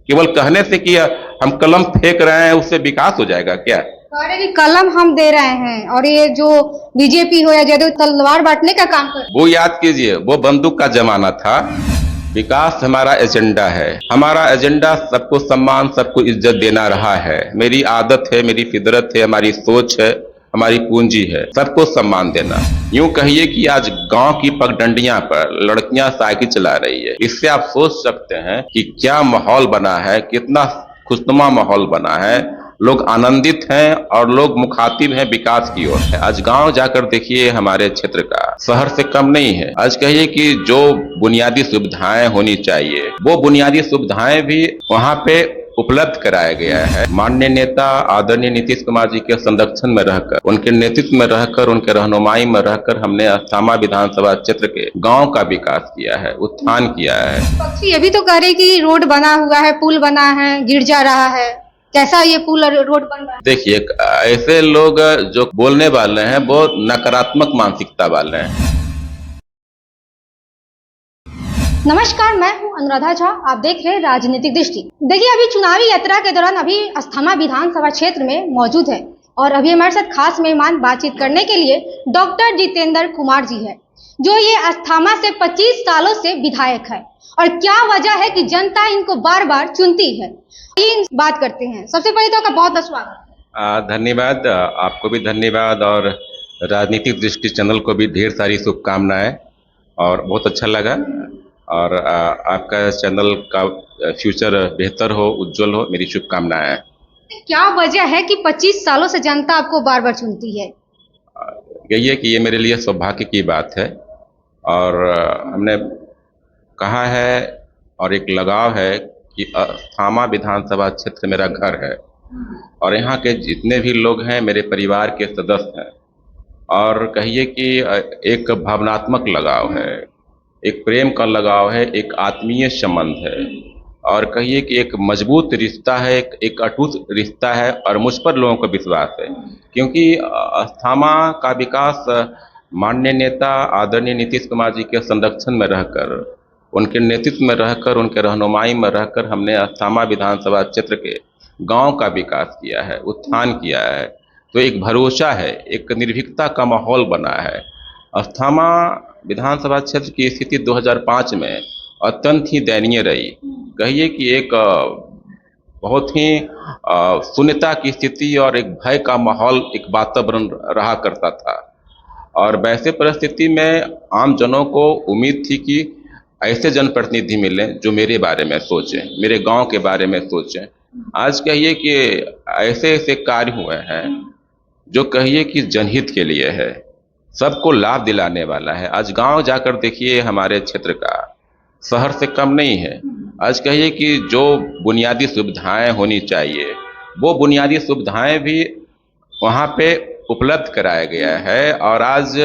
केवल कहने से कि हम कलम फेंक रहे हैं उससे विकास हो जाएगा क्या? कह रहे कि कलम हम दे रहे हैं और ये जो बीजेपी हो या जदयू तलवार बांटने का काम कर। वो याद कीजिए, वो बंदूक का जमाना था। विकास हमारा एजेंडा है। हमारा एजेंडा सबको सम्मान, सबको इज्जत देना रहा है। मेरी आदत है, मेरी फितरत है, हमारी सोच है, हमारी पूंजी है सबको सम्मान देना। यूं कहिए कि आज गांव की पगडंडियां पर लड़कियां साइकिल चला रही है। इससे आप सोच सकते हैं कि क्या माहौल बना है, कितना खुशनुमा माहौल बना है। लोग आनंदित हैं और लोग मुखातिब हैं विकास की ओर। आज गांव जाकर देखिए, हमारे क्षेत्र का शहर से कम नहीं है। आज कहिए कि जो बुनियादी सुविधाएं होनी चाहिए वो बुनियादी सुविधाएं भी वहां पे उपलब्ध कराया गया है। माननीय नेता आदरणीय नीतीश कुमार जी के संरक्षण में रहकर, उनके नेतृत्व में रहकर, उनके रहनुमाई में रहकर हमने अस्थामा विधानसभा क्षेत्र के गांव का विकास किया है, उत्थान किया है। पक्षी ये भी तो कह रहे कि रोड बना हुआ है, पुल बना है, गिर जा रहा है। कैसा ये पुल और रोड बन रहा है? देखिए, ऐसे लोग जो बोलने वाले हैं वो नकारात्मक मानसिकता वाले हैं। नमस्कार, मैं हूं अनुराधा झा। आप देख रहे हैं राजनीतिक दृष्टि। देखिए, अभी चुनावी यात्रा के दौरान अभी अस्थामा विधानसभा क्षेत्र में मौजूद है और अभी हमारे साथ खास मेहमान बातचीत करने के लिए डॉक्टर जितेंद्र कुमार जी है, जो ये अस्थामा से 25 सालों से विधायक है और क्या वजह है कि जनता इनको बार बार चुनती है, ये बात करते हैं। सबसे पहले तो आपका बहुत बहुत स्वागत। धन्यवाद, आपको भी धन्यवाद और राजनीतिक दृष्टि चैनल को भी ढेर सारी शुभकामनाएं। और बहुत अच्छा लगा और आपका चैनल का फ्यूचर बेहतर हो, उज्जवल हो, मेरी शुभकामनाएं। क्या वजह है कि 25 सालों से जनता आपको बार बार चुनती है? यही है कि ये मेरे लिए सौभाग्य की बात है और हमने कहा है और एक लगाव है कि अस्थामा विधानसभा क्षेत्र मेरा घर है और यहाँ के जितने भी लोग हैं मेरे परिवार के सदस्य हैं। और कहिए कि एक भावनात्मक लगाव है, एक प्रेम का लगाव है, एक आत्मीय संबंध है और कहिए कि एक मजबूत रिश्ता है, एक अटूट रिश्ता है और मुझ पर लोगों को विश्वास है क्योंकि अस्थामा का विकास माननीय नेता आदरणीय नीतीश कुमार जी के संरक्षण में रहकर, उनके नेतृत्व में रहकर, उनके रहनुमाई में रहकर हमने अस्थामा विधानसभा क्षेत्र के गांव का विकास किया है, उत्थान किया है। तो एक भरोसा है, एक निर्भीकता का माहौल बना है। अस्थामा विधानसभा क्षेत्र की स्थिति 2005 में अत्यंत ही दयनीय रही। कहिए कि एक बहुत ही शून्यता की स्थिति और एक भय का माहौल, एक वातावरण रहा करता था और वैसे परिस्थिति में आम जनों को उम्मीद थी कि ऐसे जनप्रतिनिधि मिलें जो मेरे बारे में सोचें, मेरे गांव के बारे में सोचें। आज कहिए कि ऐसे ऐसे कार्य हुए हैं जो कहिए कि जनहित के लिए है, सबको लाभ दिलाने वाला है। आज गांव जाकर देखिए, हमारे क्षेत्र का शहर से कम नहीं है। आज कहिए कि जो बुनियादी सुविधाएं होनी चाहिए वो बुनियादी सुविधाएं भी वहाँ पे उपलब्ध कराया गया है और आज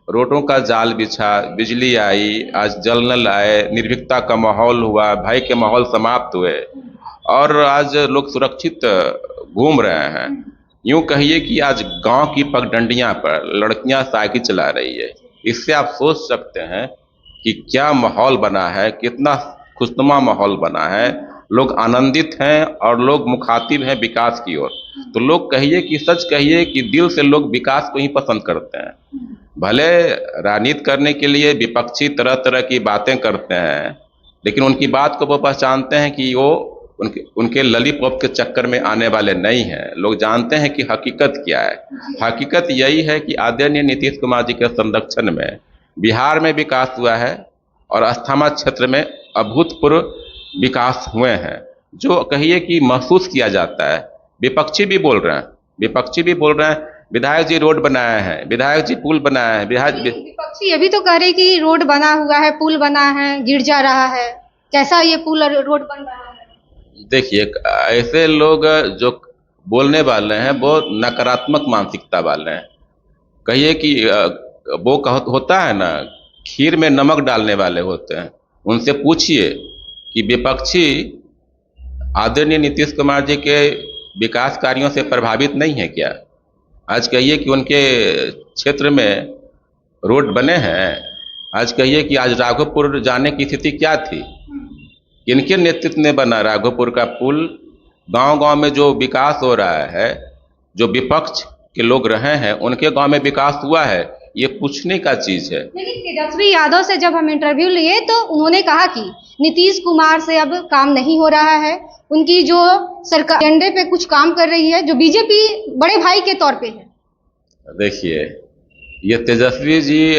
रोडों का जाल बिछा, बिजली आई, आज जल नल आए, निर्भीकता का माहौल हुआ, भय के माहौल समाप्त हुए और आज लोग सुरक्षित घूम रहे हैं। यूं कहिए कि आज गांव की पगडंडियां पर लड़कियां साइकिल चला रही है। इससे आप सोच सकते हैं कि क्या माहौल बना है, कितना खुशनुमा माहौल बना है। लोग आनंदित हैं और लोग मुखातिब हैं विकास की ओर। तो लोग कहिए कि सच कहिए कि दिल से लोग विकास को ही पसंद करते हैं। भले राजनीति करने के लिए विपक्षी तरह तरह की बातें करते हैं, लेकिन उनकी बात को वो पहचानते हैं कि वो उनके ललीपॉप के चक्कर में आने वाले नहीं हैं। लोग जानते हैं कि हकीकत क्या है। हकीकत यही है कि आदरणीय नीतीश कुमार जी के संरक्षण में बिहार में विकास हुआ है और अस्थामा क्षेत्र में अभूतपूर्व विकास हुए हैं, जो कहिए कि महसूस किया जाता है। विपक्षी भी बोल रहे हैं, विधायक जी रोड बनाए हैं, विधायक जी पुल बनाए हैं। विपक्षी ये भी तो कह रहे कि रोड बना हुआ है, पुल बना है, गिर जा रहा है। कैसा ये पुल और रोड बन रहा है? देखिए, ऐसे लोग जो बोलने वाले हैं वो नकारात्मक मानसिकता वाले हैं। कहिए कि वो होता है ना, खीर में नमक डालने वाले होते हैं। उनसे पूछिए कि विपक्षी आदरणीय नीतीश कुमार जी के विकास कार्यों से प्रभावित नहीं है क्या? आज कहिए कि उनके क्षेत्र में रोड बने हैं। आज कहिए कि आज राघोपुर जाने की स्थिति क्या थी? किनके नेतृत्व में बना राघोपुर का पुल? गांव गांव में जो विकास हो रहा है, जो विपक्ष के लोग रहे हैं उनके गांव में विकास हुआ है, ये पूछने का चीज है। लेकिन तेजस्वी यादव से जब हम इंटरव्यू लिए तो उन्होंने कहा कि नीतीश कुमार से अब काम नहीं हो रहा है, उनकी जो सरकार एजेंडे पे कुछ काम कर रही है जो बीजेपी बड़े भाई के तौर पे है। देखिए, ये तेजस्वी जी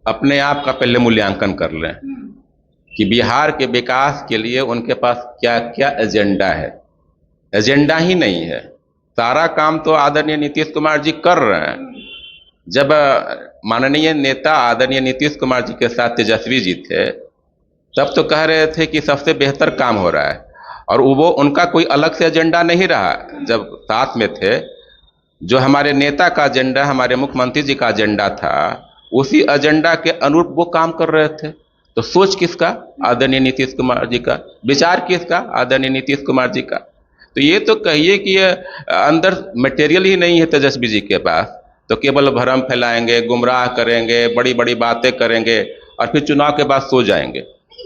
अपने आप का पहले मूल्यांकन कर लें कि बिहार के विकास के लिए उनके पास क्या क्या एजेंडा है। एजेंडा ही नहीं है, सारा काम तो आदरणीय नीतीश कुमार जी कर रहे हैं। जब माननीय नेता आदरणीय नीतीश कुमार जी के साथ तेजस्वी जी थे तब तो कह रहे थे कि सबसे बेहतर काम हो रहा है, और वो उनका कोई अलग से एजेंडा नहीं रहा। जब साथ में थे, जो हमारे नेता का एजेंडा, हमारे मुख्यमंत्री जी का एजेंडा था, उसी एजेंडा के अनुरूप वो काम कर रहे थे। तो सोच किसका? आदरणीय नीतीश कुमार जी का। विचार किसका? आदरणीय नीतीश कुमार जी का। तो ये तो कहिए कि ये अंदर मटेरियल ही नहीं है तेजस्वी जी के पास, तो केवल भ्रम फैलाएंगे, गुमराह करेंगे, बड़ी बड़ी बातें करेंगे और फिर चुनाव के बाद सो जाएंगे।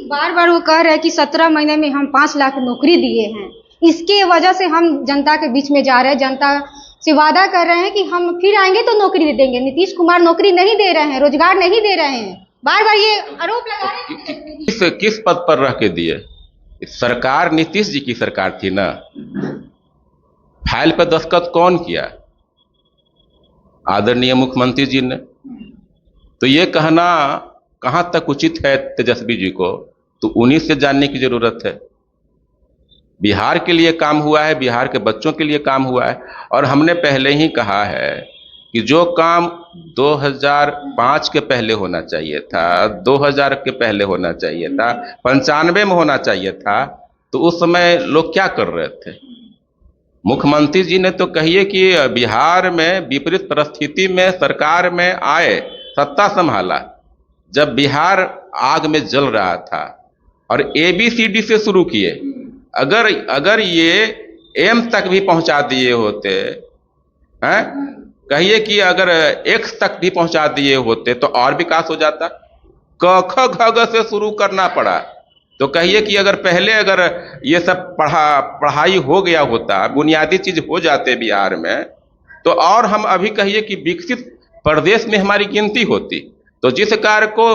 बार बार वो कह रहे हैं कि 17 महीने में हम 5 लाख नौकरी दिए हैं, इसके वजह से हम जनता के बीच में जा रहे हैं, जनता से वादा कर रहे हैं कि हम फिर आएंगे तो नौकरी दे देंगे। नीतीश कुमार नौकरी नहीं दे रहे हैं, रोजगार नहीं दे रहे हैं, बार बार ये आरोप लगा रहे हैं। किस पद पर रह के दिए? सरकार नीतीश जी की सरकार थी ना। फाइल पर दस्तखत कौन किया? आदरणीय मुख्यमंत्री जी ने। तो ये कहना कहां तक उचित है तेजस्वी जी को, तो उन्हीं से जानने की जरूरत है। बिहार के लिए काम हुआ है, बिहार के बच्चों के लिए काम हुआ है, और हमने पहले ही कहा है कि जो काम 2005 के पहले होना चाहिए था, 2000 के पहले होना चाहिए था, 95 में होना चाहिए था, तो उस समय लोग क्या कर रहे थे? मुख्यमंत्री जी ने तो कहिए कि बिहार में विपरीत परिस्थिति में सरकार में आए, सत्ता संभाला, जब बिहार आग में जल रहा था, और ABCD से शुरू किए। अगर ये एम्स तक भी पहुंचा दिए होते हैं, कहिए कि अगर X तक भी पहुंचा दिए होते तो और विकास हो जाता। क ख घ ग से शुरू करना पड़ा। तो कहिए कि अगर ये सब पढ़ाई हो गया होता, बुनियादी चीज हो जाते बिहार में, तो और हम अभी कहिए कि विकसित प्रदेश में हमारी गिनती होती। तो जिस कार्य को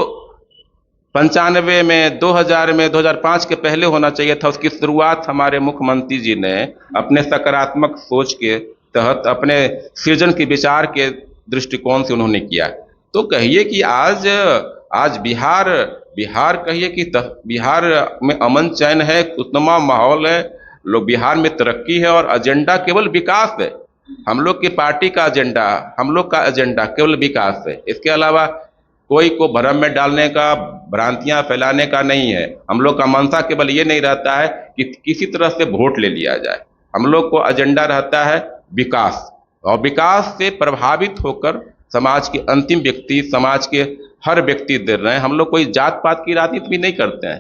95 में, 2000 में, 2005 के पहले होना चाहिए था, उसकी शुरुआत हमारे मुख्यमंत्री जी ने अपने सकारात्मक सोच के तहत, अपने सृजन के विचार के दृष्टिकोण से उन्होंने किया। तो कहिए कि आज बिहार कहिए कि बिहार में अमन चैन है, खुशनुमा माहौल है, लोग बिहार में तरक्की है, और एजेंडा केवल विकास है। हम लोग की पार्टी का एजेंडा, हम लोग का एजेंडा केवल विकास है। इसके अलावा कोई को भ्रम में डालने का, भ्रांतियां फैलाने का नहीं है। हम लोग का मंशा केवल ये नहीं रहता है कि किसी तरह से वोट ले लिया जाए। हम लोग को एजेंडा रहता है विकास, और विकास से प्रभावित होकर समाज के अंतिम व्यक्ति, समाज के हर व्यक्ति दे रहे हैं। हम लोग कोई जात पात की राजनीति भी नहीं करते हैं।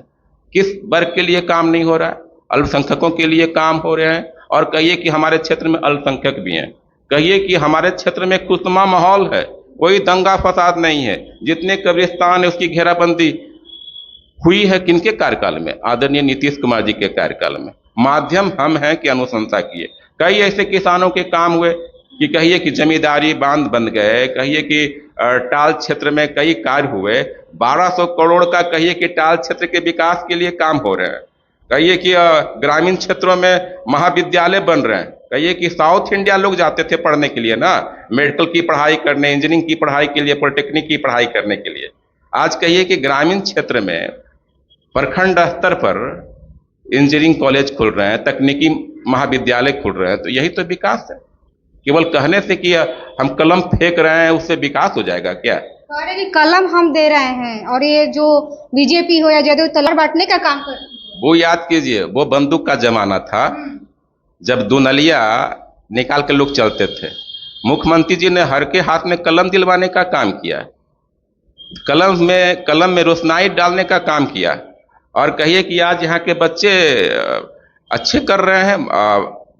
किस वर्ग के लिए काम नहीं हो रहा है? अल्पसंख्यकों के लिए काम हो रहे हैं। और कहिए कि हमारे क्षेत्र में अल्पसंख्यक भी हैं, कहिए कि हमारे क्षेत्र में खुशनुमा माहौल है, कोई दंगा फसाद नहीं है। जितने कब्रिस्तान है उसकी घेराबंदी हुई है किनके कार्यकाल में? आदरणीय नीतीश कुमार जी के कार्यकाल में। माध्यम हम हैं कि अनुशंसा किए। कई ऐसे किसानों के काम हुए कि कहिए कि जमींदारी बांध बन गए, कहिए कि टाल क्षेत्र में कई कार्य हुए। 1200 करोड़ का कहिए कि टाल क्षेत्र के विकास के लिए काम हो रहे हैं। कहिए कि ग्रामीण क्षेत्रों में महाविद्यालय बन रहे हैं। कहिए कि साउथ इंडिया लोग जाते थे पढ़ने के लिए ना, मेडिकल की पढ़ाई करने, इंजीनियरिंग की पढ़ाई के लिए, पॉलिटेक्निक की पढ़ाई करने के लिए। आज कहिए कि ग्रामीण क्षेत्र में प्रखंड स्तर पर इंजीनियरिंग कॉलेज खुल रहे हैं, तकनीकी महाविद्यालय खुल रहे हैं। तो यही तो विकास है। केवल कहने से कि हम कलम फेंक रहे हैं उससे विकास हो जाएगा क्या? कह रहे कि कलम हम दे रहे हैं, और ये जो बीजेपी हो या जदयू तलवार बांटने का काम कर रही है। वो याद कीजिए, वो बंदूक का जमाना था जब दुनलिया निकाल के लोग चलते थे। मुख्यमंत्री जी ने हर के हाथ में कलम दिलवाने का काम किया, कलम में रोशनाई डालने का काम किया। और कहिए कि आज यहाँ के बच्चे अच्छे कर रहे हैं,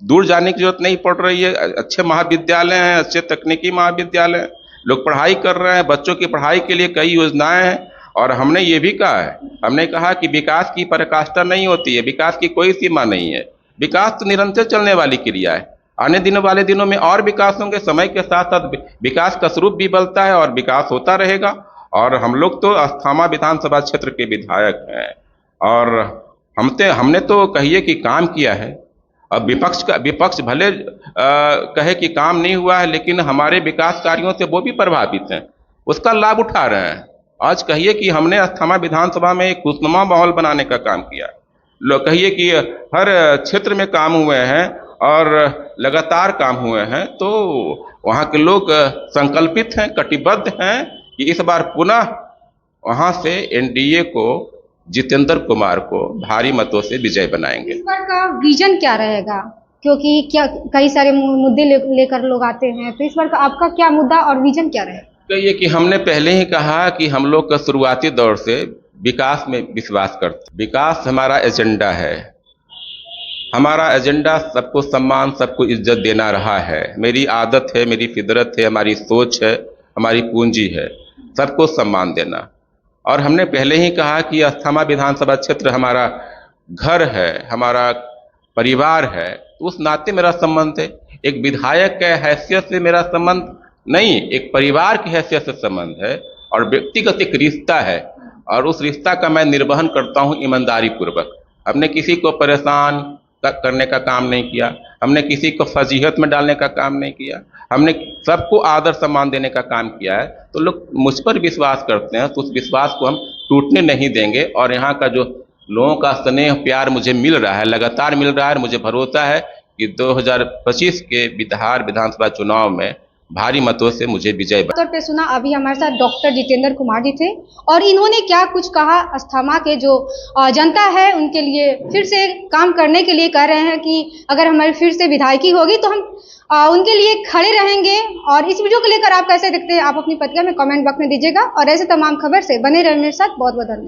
दूर जाने की जरूरत नहीं पड़ रही है। अच्छे महाविद्यालय हैं, अच्छे तकनीकी महाविद्यालय हैं, लोग पढ़ाई कर रहे हैं। बच्चों की पढ़ाई के लिए कई योजनाएं हैं, और हमने ये भी कहा है, हमने कहा कि विकास की पराकाष्ठा नहीं होती है, विकास की कोई सीमा नहीं है। विकास तो निरंतर चलने वाली क्रिया है। आने दिन वाले दिनों में और विकास होंगे, समय के साथ साथ विकास का स्वरूप भी बदलता है और विकास होता रहेगा। और हम लोग तो अस्थामा विधानसभा क्षेत्र के विधायक हैं और हमने तो कहिए कि काम किया है। अब विपक्ष भले कहे कि काम नहीं हुआ है, लेकिन हमारे विकास कार्यों से वो भी प्रभावित हैं, उसका लाभ उठा रहे हैं। आज कहिए कि हमने अस्थामा विधानसभा में एक खुशनुमा माहौल बनाने का काम किया। लोग कहिए कि हर क्षेत्र में काम हुए हैं और लगातार काम हुए हैं, तो वहाँ के लोग संकल्पित हैं, कटिबद्ध हैं कि इस बार पुनः वहाँ से एनडीए को, जितेंद्र कुमार को भारी मतों से विजय बनाएंगे। इस बार का विजन क्या रहेगा, क्योंकि क्या कई सारे मुद्दे लेकर लोग आते हैं, तो इस बार का आपका क्या मुद्दा और विजन क्या रहेगा? कहिए कि हमने पहले ही कहा कि हम लोग का शुरुआती दौर से विकास में विश्वास करते। विकास हमारा एजेंडा है, हमारा एजेंडा सबको सम्मान, सबको इज्जत देना रहा है। मेरी आदत है, मेरी फितरत है, हमारी सोच है, हमारी पूंजी है सबको सम्मान देना। और हमने पहले ही कहा कि अस्थामा विधानसभा क्षेत्र हमारा घर है, हमारा परिवार है, तो उस नाते मेरा संबंध है। एक विधायक के हैसियत से मेरा संबंध नहीं, एक परिवार की हैसियत से संबंध है और व्यक्तिगत एक रिश्ता है और उस रिश्ता का मैं निर्वहन करता हूँ ईमानदारी पूर्वक। हमने किसी को परेशान करने का काम नहीं किया, हमने किसी को फजीहत में डालने का काम नहीं किया, हमने सबको आदर सम्मान देने का काम किया है। तो लोग मुझ पर विश्वास करते हैं, तो उस विश्वास को हम टूटने नहीं देंगे। और यहाँ का जो लोगों का स्नेह प्यार मुझे मिल रहा है, लगातार मिल रहा है, मुझे भरोसा है कि 2025 के बिहार विधानसभा चुनाव में भारी मतों से मुझे विजय तौर पे सुना। अभी हमारे साथ डॉक्टर जितेंद्र कुमार जी थे और इन्होंने क्या कुछ कहा अस्थामा के जो जनता है उनके लिए फिर से काम करने के लिए कह रहे हैं कि अगर हमारी फिर से विधायकी होगी तो हम उनके लिए खड़े रहेंगे। और इस वीडियो को लेकर आप कैसे देखते हैं, आप अपनी प्रतिक्रिया में कमेंट बॉक्स में दीजिएगा और ऐसे तमाम खबर से बने रहे मेरे साथ। बहुत बहुत धन्यवाद।